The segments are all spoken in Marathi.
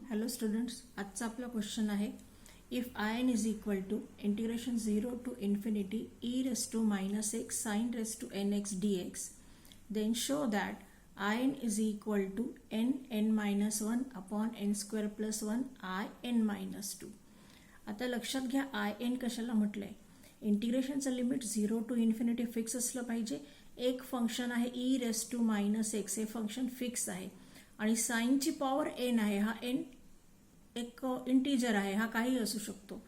हॅलो स्टुडंट्स, आजचा आपला क्वेश्चन आहे if I n is equal to integration 0 to infinity e raise to minus x sine raise to n x d x then show that I n is equal to n n minus 1 upon n square plus 1 I n minus 2. आता लक्षात घ्या आय एन कशाला म्हटलंय. इंटिग्रेशनचं लिमिट 0 टू इन्फिनिटी फिक्स असलं पाहिजे. एक फंक्शन आहे e raise to minus x, हे फंक्शन फिक्स आहे आणि साईनची पॉवर एन आहे. हा एन एक इंटिजर आहे, हा काही असू शकतो.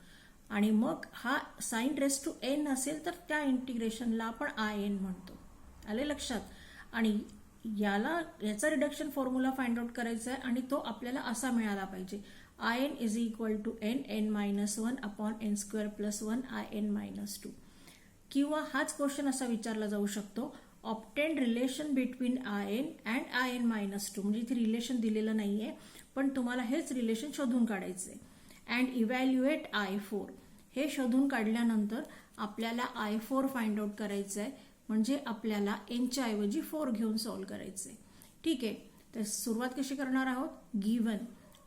आणि मग हा साइन रेस टू एन असेल तर त्या इंटिग्रेशनला आपण आय एन म्हणतो. आले लक्षात. आणि याचा रिडक्शन फॉर्म्युला फाइंड आउट करायचा आहे आणि तो आपल्याला असा मिळाला पाहिजे. I n is equal to n n minus 1 upon n square plus 1 I n minus 2. किंवा हाच क्वेश्चन असा विचारला जाऊ शकतो, obtain relation between I n and I n minus 2. म्हणजे इथे रिलेशन दिलेलं नाहीये, पण तुम्हाला हेच रिलेशन शोधून काढायचे. And evaluate I4. हे शोधून काढल्यानंतर आपल्याला I4 फाइंड आउट करायचं आहे. म्हणजे आपल्याला एनच्या ऐवजी 4 घेऊन सॉल्व्ह करायचंय. ठीक आहे, तर सुरुवात कशी करणार आहोत. Given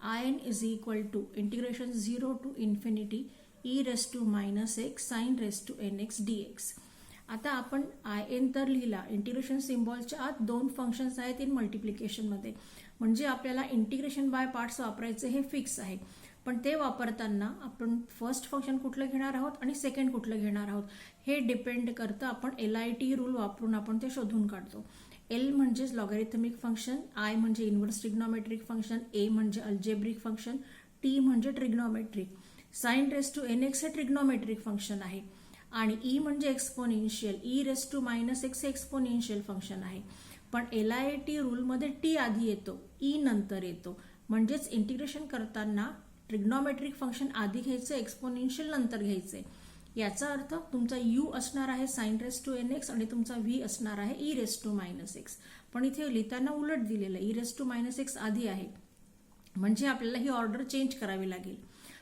I n is equal to integration 0 to infinity e raise to minus x sine raise to n x d x. आता आपण आय एन तर लिहिला. इंटिग्रेशन सिम्बॉलच्या आत दोन फंक्शन्स आहेत इन मल्टिप्लिकेशनमध्ये. म्हणजे आपल्याला इंटिग्रेशन बाय पार्ट्स वापरायचे हे फिक्स आहे. पण ते वापरताना आपण फर्स्ट फंक्शन कुठलं घेणार आहोत आणि सेकंड कुठलं घेणार आहोत हे डिपेंड करतं. आपण LIT रूल वापरून आपण ते शोधून काढतो. एल म्हणजेच लॉगॅरिथमिक फंक्शन, आय म्हणजे इन्व्हर्स ट्रिग्नोमेट्रिक फंक्शन, ए म्हणजे अल्जेब्रिक फंक्शन, टी म्हणजे trigonometric. Sine raise to n x हे ट्रिग्नोमेट्रिक फंक्शन आहे आणि ई म्हणजे exponential. E raise to minus x हे एक्सपोनेन्शियल फंक्शन आहे. पण LIT रूलमध्ये टी आधी येतो, ई नंतर येतो. म्हणजेच इंटिग्रेशन करताना ट्रिग्नोमेट्रिक फंक्शन आधी घ्यायचं, एक्सपोनेन्शियल नंतर घ्यायचंय. याचा अर्थ तुमचा यू असणार आहे sine raise to n x आणि तुमचा व्ही असणार आहे e raise to minus x. पण इथे लिहिताना उलट दिलेलं, e raise to minus x आधी आहे. म्हणजे आपल्याला ही ऑर्डर चेंज करावी लागेल.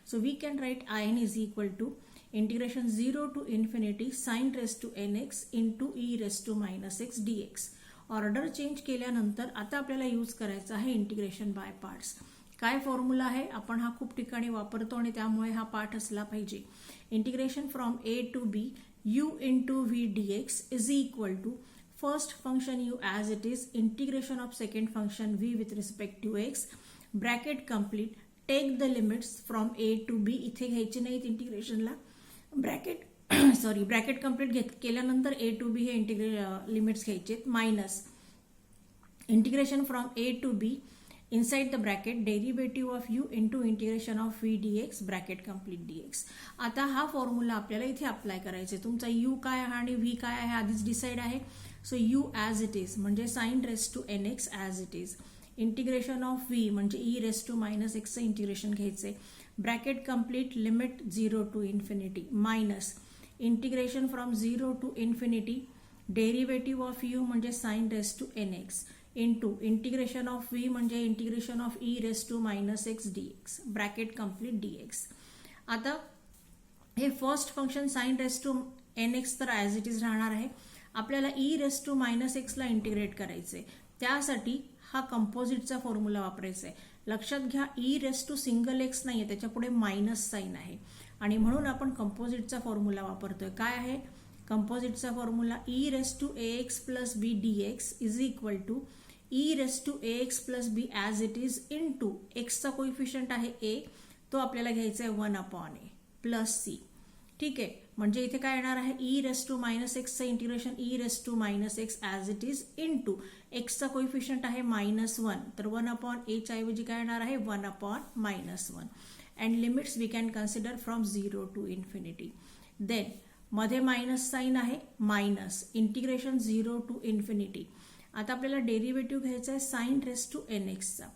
So we can write I n is equal to integration 0 to infinity sine raise to n x into e raise to minus x d x. Order change केल्यानंतर आता आपल्याला यूज करायचं आहे इंटिग्रेशन बाय पार्ट्स. काय फॉर्म्युला आहे, आपण हा खूप ठिकाणी वापरतो आणि त्यामुळे हा पार्ट असला पाहिजे. Integration from A to b u into v d x is equal to first function u as it is integration of second function v with respect to x bracket complete. Take the limits from A to b. इथे घ्यायचे नाहीत इंटिग्रेशनला ब्रॅकेट कम्प्लीट केल्यानंतर ए टू बी हे लिमिट्स घ्यायचे. Minus integration from A to B inside the bracket derivative of u into integration of v d x bracket complete d x. आता हा फॉर्म्युला आपल्याला इथे अप्लाय करायचा आहे. तुमचा यू काय आहे आणि व्ही काय आहे आधीच डिसाईड आहे. So u as it is म्हणजे sine raise to n x as it is. Integration of v म्हणजे ई रेस टू मायनस एक्सचं इंटिग्रेशन घ्यायचंय. Bracket complete limit 0 to infinity minus integration from 0 to infinity derivative of u म्हणजे sine raise to n x into integration of v म्हणजे integration of e raise to minus x d x bracket complete d x. आता हे first function sine raise to n x तर ॲज इट इज राहणार आहे. आपल्याला ई रेस टू मायनस एक्सला इंटिग्रेट करायचंय. त्यासाठी हा कंपोजिटचा फॉर्म्युला वापरायचा आहे. लक्षात घ्या e raise to single x नाहीये, त्याच्या पुढे मायनस साइन आहे आणि म्हणून आपण कंपोजिटचा फॉर्म्युला वापरतोय. काय आहे कंपोजिटचा formula. E raise to a x plus b d x is equal to e raise to a x plus b as it is into एक्सचा कोइफिशियंट आहे ए, तो आपल्याला घ्यायचा आहे 1 अपॉन ए प्लस सी. ठीक आहे, म्हणजे इथे काय येणार आहे ई रेस टू मायनस एक्सचं integration e raise to minus x as it is into एक्सचा कोइफिशियंट आहे -1, तर 1 अपॉन एच्या ऐवजी काय येणार आहे 1 upon -1. And limits we can consider from 0 to infinity. Then मध्ये मायनस साइन आहे मायनस इंटिग्रेशन 0 टू इन्फिनिटी. आता आपल्याला डेरिव्हेटिव्ह घ्यायचा आहे साइन रेस टू एन एक्सचा.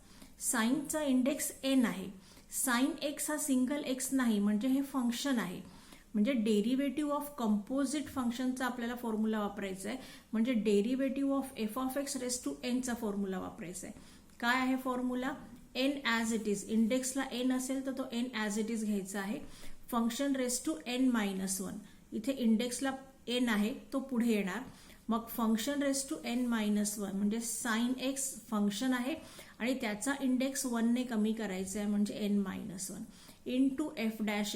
साइनचा इंडेक्स एन आहे. साइन एक्स हा सिंगल एक्स नाही, म्हणजे हे फंक्शन आहे. म्हणजे डेरिव्हेटिव्ह ऑफ कंपोजिट फंक्शनचा आपल्याला फॉर्म्युला वापरायचा आहे. म्हणजे derivative of f of x raise to एनचा फॉर्म्युला वापरायचा आहे. काय आहे formula. N as it is. इंडेक्सला एन असेल तर तो एन ॲज इट इज घ्यायचा आहे. Function raise to n minus 1. इथे इंडेक्सला एन आहे तो पुढे येणार मग function raise to n minus 1 म्हणजे साइन एक्स फंक्शन आहे आणि त्याचा इंडेक्स 1 ने कमी करायचा आहे म्हणजे n minus 1 into F dash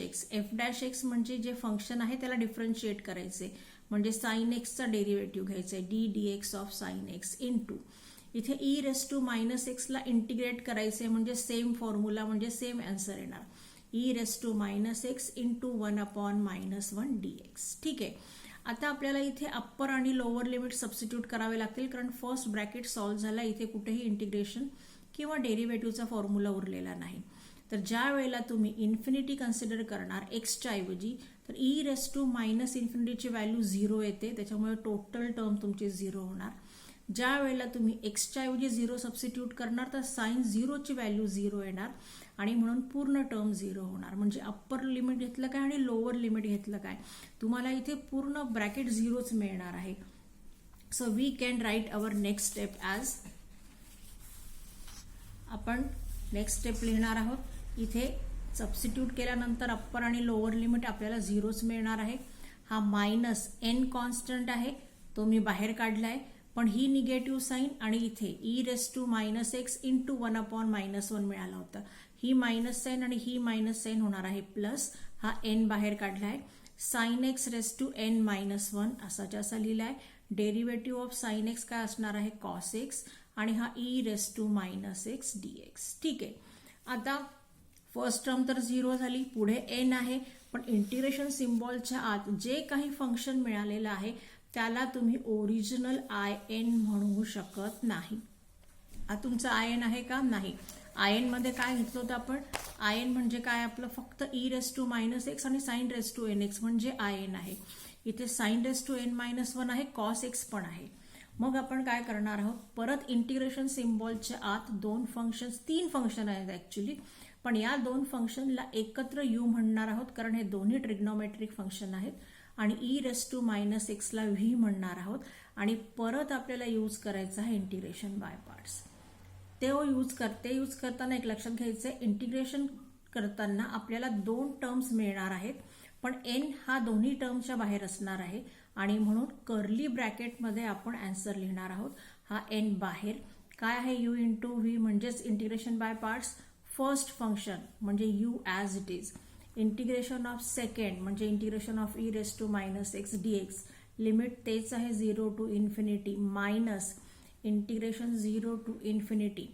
x म्हणजे जे फंक्शन आहे त्याला डिफरन्शिएट करायचे म्हणजे साइन एक्सचा डेरिव्हेटिव्ह घ्यायचा आहे d d x of sine x into इथे ई रेस टू मायनस एक्सला इंटिग्रेट करायचे म्हणजे सेम फॉर्म्युला म्हणजे सेम आन्सर येणार e raise to minus x into 1/-1 dx. ठीक आहे. आता आपल्याला इथे अप्पर आणि लोअर लिमिट सबस्टिट्यूट करावे लागतील कारण फर्स्ट ब्रॅकेट सॉल्व्ह झाला इथे कुठेही इंटिग्रेशन किंवा डेरिव्हेटिव्हचा फॉर्म्युला उरलेला नाही. तर ज्या वेळेला तुम्ही इन्फिनिटी कन्सिडर करणार एक्सच्या ऐवजी तर ई रेस टू मायनस इन्फिनिटीची व्हॅल्यू 0 येते त्याच्यामुळे टोटल टर्म तुमची 0 होणार. ज्या वेळेला तुम्ही एक्सच्या ऐवजी 0 सबस्टिट्यूट करणार तर साइन 0ची व्हॅल्यू 0 येणार आणि म्हणून पूर्ण टर्म 0 होणार. म्हणजे अप्पर लिमिट घेतलं काय आणि लोअर लिमिट घेतलं काय तुम्हाला इथे पूर्ण ब्रॅकेट 0च मिळणार आहे. So we can write our next step as आपण नेक्स्ट स्टेप लिहिणार आहोत. इथे सबस्टिट्यूट केल्यानंतर अप्पर आणि लोअर लिमिट आपल्याला 0च मिळणार आहे. हा मायनस n कॉन्स्टंट आहे तो मी बाहेर काढलाय पण ही निगेटिव्ह साइन आणि इथे e raise to minus x into 1/-1 मिळाला होता. ही मायनस साइन आणि ही मायनस साइन होणार आहे प्लस हा n बाहेर काढलाय sine x raise to n-1 असाच्या असा लिहिलाय. डेरिव्हेटिव्ह ऑफ साइन एक्स काय असणार आहे कॉस एक्स आणि हा e raise to minus x dx. ठीक आहे. आता फर्स्ट टर्म तर 0 झाली पुढे n आहे पण इंटिग्रेशन सिम्बॉलच्या आत जे काही फंक्शन मिळालेलं आहे त्याला तुम्ही ओरिजिनल in म्हणू शकत नाही. हा तुमचा in आहे का नाही. in मध्ये काय घेतलं होतं आपण in म्हणजे काय आपलं फक्त e raise to minus x आणि sine raise to n x म्हणजे in आहे. इथे साइन रेस टू n-1 आहे कॉस एक्स पण आहे. मग आपण काय करणार आहोत परत इंटिग्रेशन सिम्बॉलच्या आत तीन फंक्शन आहेत ऍक्च्युली पण या दोन फंक्शनला एकत्र यू म्हणणार आहोत कारण हे दोन्ही ट्रिग्नोमेट्रिक फंक्शन आहेत आणि ई रेस टू मायनस एक्सला व्ही म्हणणार आहोत आणि परत आपल्याला यूज करायचं आहे इंटिग्रेशन बाय पार्ट्स. ते यूज करताना एक लक्षात घ्यायचं आहे इंटिग्रेशन करताना आपल्याला 2 टर्म्स मिळणार आहेत पण n हा दोन्ही टर्मच्या बाहेर असणार आहे आणि म्हणून कर्ली ब्रॅकेटमध्ये आपण आन्सर लिहिणार आहोत. हा n बाहेर काय आहे u इंटू व्ही म्हणजेच integration by parts. First function म्हणजे u as it is. Integration of second म्हणजे integration of e raise to minus x dx. Limit तेच आहे 0 to infinity minus integration 0 to infinity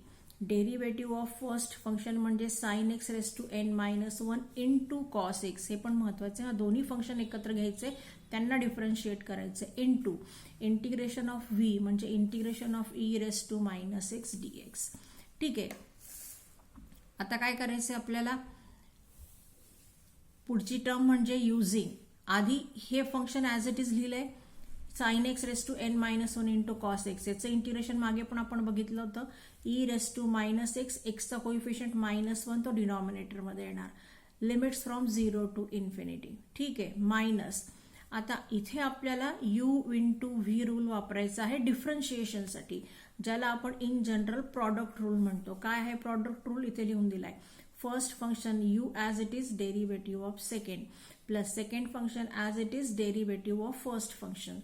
derivative of first function म्हणजे sine x raise to n-1 into cos x. हे पण महत्वाचे. हा दोन्ही फंक्शन एकत्र घ्यायचे त्यांना डिफरन्शिएट करायचे इंटू इंटिग्रेशन ऑफ व्ही म्हणजे integration of e raise to minus x dx. ठीक आहे. आता काय करायचं आपल्याला पुढची टर्म म्हणजे युजिंग आधी हे फंक्शन ॲज इट इज लिहिलंय sine x raise to n-1 into cos x. याचं इंटिग्रेशन मागे पण आपण बघितलं होतं e raise to minus x एक्सचा कोइफिशियंट -1 तो डिनॉमिनेटरमध्ये येणार. Limits from 0 to infinity. ठीक आहे. मायनस आता इथे आपल्याला u इंटू व्ही रूल वापरायचा आहे डिफरन्शिएशनसाठी ज्याला आपण इन जनरल प्रॉडक्ट रूल म्हणतो. काय आहे प्रॉडक्ट रूल इथे लिहून दिलाय. First function u as it is derivative of second plus second function as it is derivative of first function.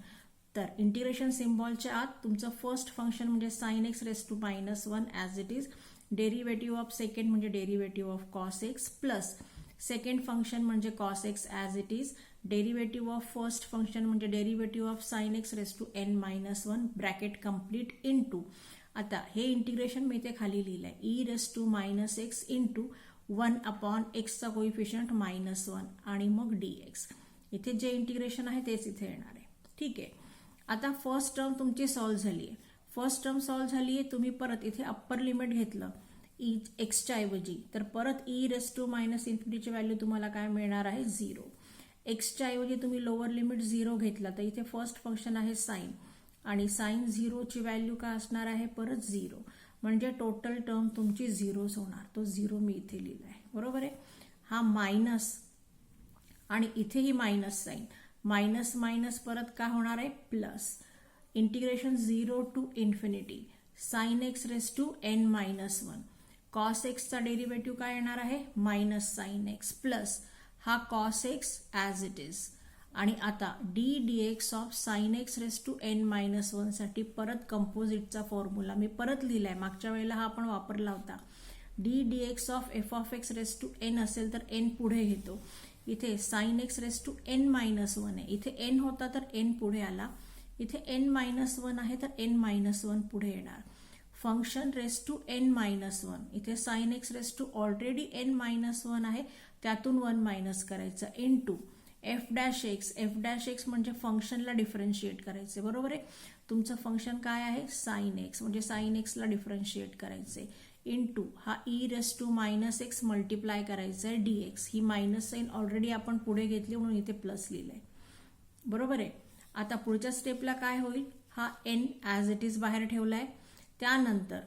तर इंटिग्रेशन सिम्बॉलच्या आत तुमचं फर्स्ट फंक्शन म्हणजे sine x raise to -1 as it is derivative of second म्हणजे derivative of cos x plus second function म्हणजे cos x as it is derivative of first function म्हणजे derivative of sine x raise to n-1 bracket complete into आता हे इंटिग्रेशन मी इथे खाली लिहिलंय e raise to minus x into 1/x coefficient -1 आणि मग dx. इथे जे इंटिग्रेशन आहे तेच इथे येणार आहे. ठीक आहे. आता फर्स्ट टर्म तुमची सॉल्व्ह झाली आहे. फर्स्ट टर्म सॉल्व्ह झाली आहे तुम्ही परत इथे अप्पर लिमिट घेतलं एक्सच्या ऐवजी तर परत ई रेस टू मायनस इन्फिनिटीची व्हॅल्यू तुम्हाला काय मिळणार आहे 0. एक्सच्या ऐवजी तुम्ही लोअर लिमिट 0 घेतला तर इथे फर्स्ट फंक्शन आहे साइन आणि साइन 0ची व्हॅल्यू काय असणार आहे परत 0 म्हणजे टोटल टर्म तुमची 0च होणार. तो 0 मी इथे लिहिला आहे बरोबर आहे. हा मायनस आणि इथेही मायनस साइन मायनस मायनस परत काय होणार आहे plus integration 0 to infinity sine x raise to n-1 cos एक्सचा डेरिव्हेटिव्ह काय येणार आहे मायनस साइन एक्स प्लस हा cos x as it is आणि आता d d x of sine x raise to n minus one साठी परत कंपोजिटचा फॉर्म्युला मी परत लिहिलाय. मागच्या वेळेला हा आपण वापरला होता. D d x of f of x raise to n असेल तर एन पुढे घेतो. इथे sine x raise to n minus one आहे. इथे एन होता तर एन पुढे आला. इथे एन मायनस वन आहे तर एन मायनस वन पुढे येणार. Function raise to n minus one. इथे sine x raise to already n minus one आहे, त्यातून वन मायनस करायचं into f dash x. F dash x म्हणजे फंक्शनला डिफरन्शिएट करायचे, बरोबर आहे. तुमचं फंक्शन काय आहे, साइन एक्स, म्हणजे साइन एक्सला डिफरन्शिएट करायचे इन टू हा e raise to minus x multiply करायचं आहे डी एक्स. ही मायनस साईन ऑलरेडी आपण पुढे घेतली म्हणून इथे प्लस लिहिलंय, बरोबर आहे. आता पुढच्या स्टेपला काय होईल, हा एन ॲज इट इज बाहेर ठेवलाय. त्यानंतर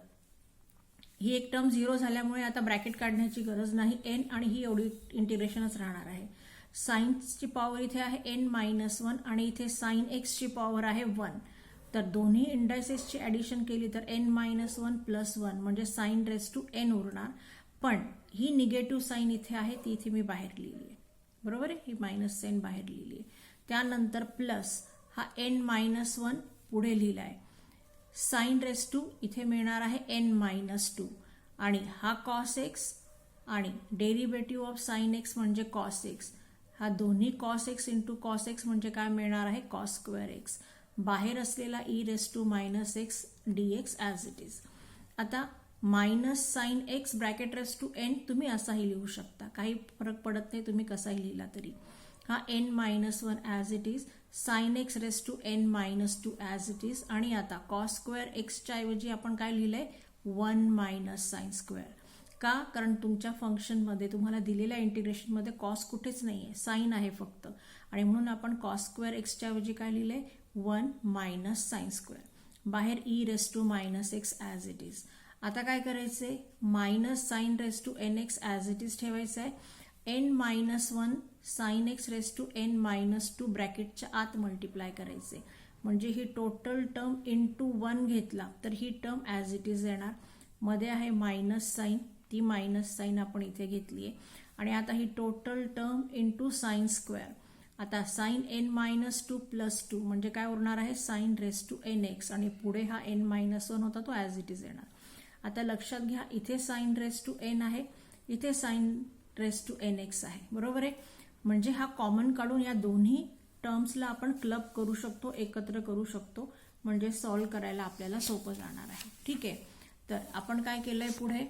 ही एक टर्म 0 झाल्यामुळे आता ब्रॅकेट काढण्याची गरज नाही. एन आणि ही एवढी इंटिग्रेशनच राहणार आहे. साइन्सची पॉवर इथे आहे एन मायनस वन आणि इथे साइन एक्सची पॉवर आहे 1. तर दोन्ही इंडायसेसची ॲडिशन केली तर n minus one plus one म्हणजे साइन रेस टू एन उरणार. पण ही निगेटिव्ह साइन इथे आहे, ती इथे मी बाहेर लिहिली आहे, बरोबर आहे. ही मायनस साइन बाहेर लिहिली आहे. त्यानंतर प्लस हा एन मायनस वन पुढे लिहिला आहे. साइन रेस टू इथे मिळणार आहे एन मायनस टू आणि हा कॉस एक्स आणि डेरिव्हेटिव्ह ऑफ साइन एक्स म्हणजे कॉस एक्स. हा दोन्ही cos x into cos x म्हणजे काय मिळणार आहे, कॉस स्क्वेअर एक्स. बाहेर असलेला e raise to minus x d x as it is. आता minus sine x bracket raise to n तुम्ही असाही लिहू शकता, काही फरक पडत नाही तुम्ही कसाही लिहिला तरी. हा n minus one as it is, sine x raise to n minus two as it is. आणि आता कॉस स्क्वेअर एक्सच्या ऐवजी आपण काय लिहिलंय, 1 मायनस साइन स्क्वेअर. का, कारण तुमच्या फंक्शनमध्ये तुम्हाला दिलेल्या इंटिग्रेशनमध्ये कॉस कुठेच नाही आहे, साइन आहे फक्त, आणि म्हणून आपण कॉस स्क्वेअर एक्सच्या ऐवजी काय लिहिलंय, 1 मायनस साइन स्क्वेअर. बाहेर e raise to minus x as it is. आता काय करायचंय, minus sine raise to n x as it is ठेवायचं आहे. N minus one sine x raise to n minus two ब्रॅकेटच्या आत मल्टिप्लाय करायचे, म्हणजे ही टोटल टर्म इंटू 1 घेतला तर ही टर्म ॲज इट इज येणार. मध्ये आहे मायनस साइन, ती मायनस साइन आपण इथे घेतली आहे. आणि आता ही total term into sine square. आता sine n minus two plus two म्हणजे काय उरणार आहे, sine raise to n x आणि पुढे हा एन मायनस वन होता तो ॲज इट इज येणार. आता लक्षात घ्या, इथे साइन रेस टू एन आहे, इथे sine raise to n x आहे, बरोबर आहे. म्हणजे हा कॉमन काढून या दोन्ही टर्म्सला आपण क्लब करू शकतो, एकत्र करू शकतो, म्हणजे सॉल्व्ह करायला आपल्याला सोपं जाणार आहे. ठीक आहे, तर आपण काय केलंय पुढे,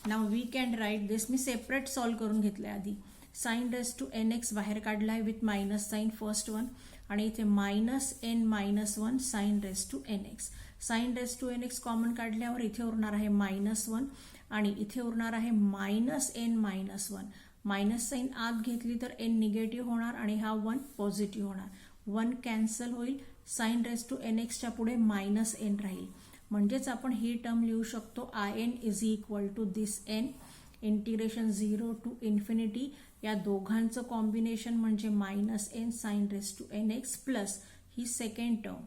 now we can write this. मी सेपरेट सॉल्व्ह करून घेतलंय आधी. Sine raise to n x बाहेर काढलाय with minus sine first one आणि इथे minus n minus one sine raise to n x. Sine raise to n x common काढल्यावर इथे उरणार आहे मायनस वन आणि इथे उरणार आहे minus n minus one. Minus sine आत घेतली तर एन निगेटिव्ह होणार आणि हा 1 पॉझिटिव्ह होणार. 1 कॅन्सल होईल. साइन रेस टू एन एक्सच्या पुढे मायनस एन राहील, म्हणजेच आपण ही टर्म लिहू शकतो I n is equal to this n integration 0 to infinity. या दोघांचं कॉम्बिनेशन म्हणजे minus n sine raise to n x plus ही second term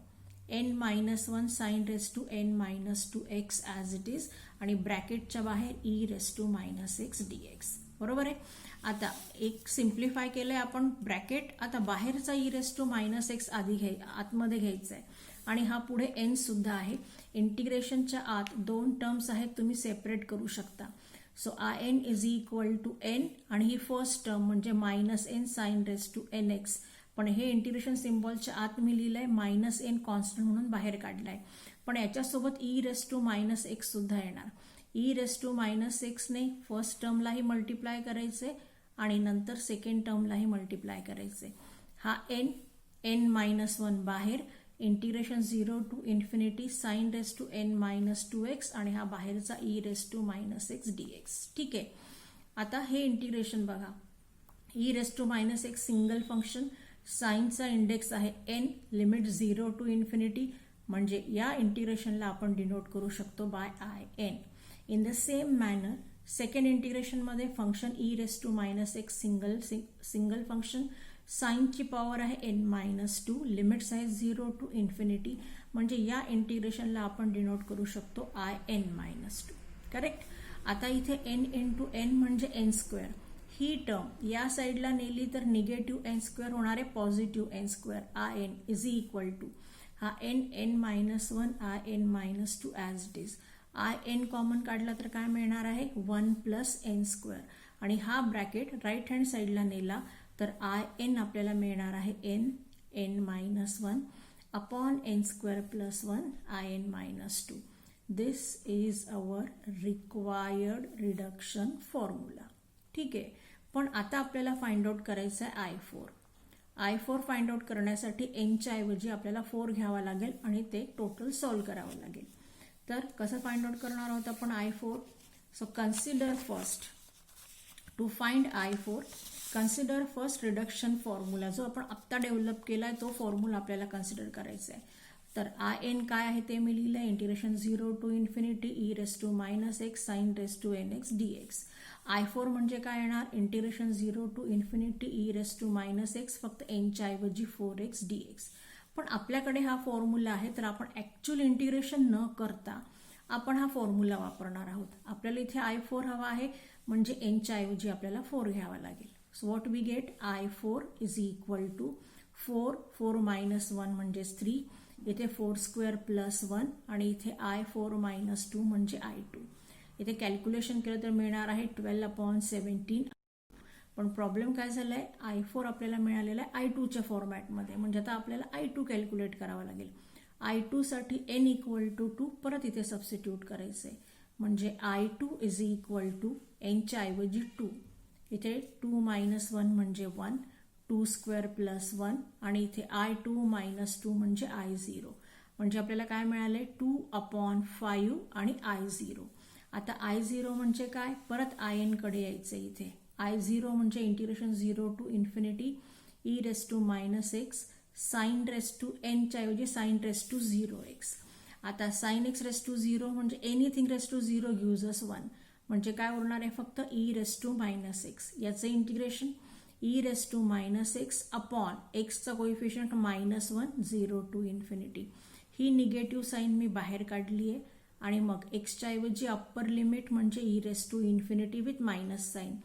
n minus one sine raise to n minus two x as it is आणि ब्रॅकेटच्या बाहेर e raise to minus x d x, बरोबर आहे. आता एक सिम्प्लिफाय केलंय आपण ब्रॅकेट. आता बाहेरचा e raise to minus x आधी आतमध्ये घ्यायचा आहे आणि हा पुढे एन सुद्धा आहे. इंटिग्रेशनच्या आत 2 टर्म्स आहेत, तुम्ही सेपरेट करू शकता. So I n is equal to n आणि ही फर्स्ट टर्म म्हणजे minus n sine raise to n x. पण हे इंटिग्रेशन सिम्बॉलच्या आत मी लिहिलंय मायनस एन कॉन्स्टंट म्हणून बाहेर काढलाय. पण याच्यासोबत e raise to minus x सुद्धा येणार. ई रेस टू मायनस एक्सने फर्स्ट टर्मलाही मल्टिप्लाय करायचे आणि नंतर सेकंड टर्मलाही मल्टिप्लाय करायचे. हा एन मायनस वन बाहेर, integration 0 to infinity sine raise to n minus two x आणि हा बाहेरचा e raise to minus x d x. ठीक आहे, आता हे इंटिग्रेशन बघा. E raise to minus x single function, साइनचा इंडेक्स आहे एन, लिमिट 0 टू इन्फिनिटी, म्हणजे या इंटिग्रेशनला आपण डिनोट करू शकतो by I n. In the same manner second इंटिग्रेशनमध्ये function e raise to minus x single function, साइनची पॉवर आहे एन मायनस टू, लिमिट्स आहे 0 टू इन्फिनिटी, म्हणजे या इंटिग्रेशनला आपण डिनोट करू शकतो I n minus two. Correct. आता इथे एन इंटू एन म्हणजे एन स्क्वेअर. ही टर्म या साईडला नेली तर निगेटिव्ह एन स्क्वेअर होणार आहे positive n square I n is equal to हा n -1 in-2 as it is. I n common काढला तर काय मिळणार आहे 1 + n स्क्वेअर आणि हा ब्रॅकेट राईट हँड साईडला नेला तर आय एन आपल्याला मिळणार आहे n-1 upon n square + 1 in-2. This is our required reduction formula. ठीक आहे, पण आता आपल्याला फाइंड आउट करायचं आहे I4 फाइंड आउट करण्यासाठी एनच्या ऐवजी आपल्याला 4 घ्यावा लागेल आणि ते टोटल सॉल्व करावं लागेल. तर कसं फाइंड आउट करणार आहोत आपण I4? So consider first to find I4 consider first reduction formula जो आपण आत्ता डेव्हलप केला आहे तो फॉर्म्युला आपल्याला कन्सिडर करायचा आहे. तर IN काय आहे ते मी लिहिलं आहे (0 to ∞ e⁻⁻x sin⁻nx dx. I4 म्हणजे काय येणार (0 to ∞ e⁻⁻x फक्त nच्या ऐवजी 4x dx. पण आपल्याकडे हा फॉर्म्युला आहे तर आपण ॲक्च्युअल इंटिग्रेशन न करता आपण हा फॉर्म्युला वापरणार आहोत. आपल्याला इथे I4 हवा आहे म्हणजे nच्या ऐवजी आपल्याला 4 घ्यावा लागेल. So what we get I4 is equal to 4 -1 म्हणजे 3 इथे 4² + 1 आणि इथे I4 - 2 म्हणजे I2. इथे कॅल्क्युलेशन केलं तर मिळणार आहे 12/17. पण प्रॉब्लेम काय झाला आहे I4 आपल्याला मिळालेला आहे I2च्या फॉर्मॅटमध्ये म्हणजे आता आपल्याला I2 कॅल्क्युलेट करावा लागेल. I2 साठी n = 2 परत इथे सबस्टिट्यूट करायचं आहे म्हणजे I2 इज इक्वल टू nच्या ऐवजी 2 इथे 2 - 1 म्हणजे 1 2² + 1 आणि इथे I2 - 2 म्हणजे I0 म्हणजे आपल्याला काय मिळाले 2/5 आणि I0. आता I0 म्हणजे काय परत IN कडे यायचं इथे I0 म्हणजे (0 to ∞ e⁻⁻x sin⁻n च्या ऐवजी sin⁻0x. आता sin⁻x�0 म्हणजे एनिथिंग (0) गिव्हज अस 1 म्हणजे काय उरणार आहे फक्त e⁻⁻x. याचं इंटिग्रेशन e⁻⁻x अपॉन एक्सचा कोइफिशियंट -1 0 to ∞. ही निगेटिव्ह साईन मी बाहेर काढली आहे आणि मग एक्सच्या ऐवजी अप्पर लिमिट म्हणजे e⁻⁻ with minus sign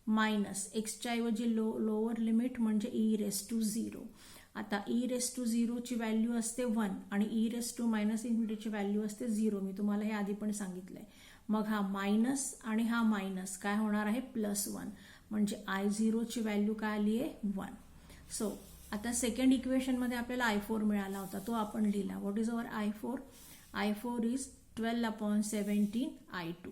minus एक्सच्या ऐवजी लोअर लिमिट म्हणजे e⁻0. आता e⁻0 ची व्हॅल्यू असते 1 आणि e⁻∞ ची व्हॅल्यू असते 0. मी तुम्हाला हे आधी पण सांगितलंय. मग हा मायनस आणि हा मायनस काय होणार आहे +1 म्हणजे I0 ची व्हॅल्यू काय आली आहे 1. सो आता सेकंड इक्वेशनमध्ये आपल्याला I4 मिळाला होता तो आपण लिहिला. What is our I4? I4 is 12/17 I2.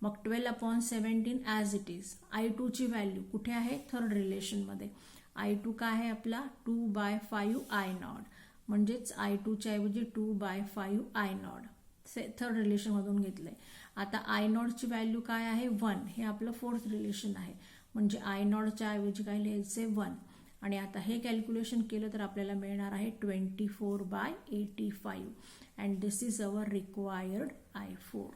मग 12/17 ॲज इट इज. I2 ची व्हॅल्यू कुठे आहे थर्ड रिलेशनमध्ये. I2 काय आहे आपला 2/5 I0 म्हणजेच I2 च्या ऐवजी 2/5 I0 थर्ड रिलेशनमधून घेतलंय. आता I0 ची व्हॅल्यू काय आहे 1 हे आपलं फोर्थ रिलेशन आहे म्हणजे I0 च्या ऐवजी काय लिहायचे 1 आणि आता हे कॅल्क्युलेशन केलं तर आपल्याला मिळणार आहे 24/85 and this is our required I4.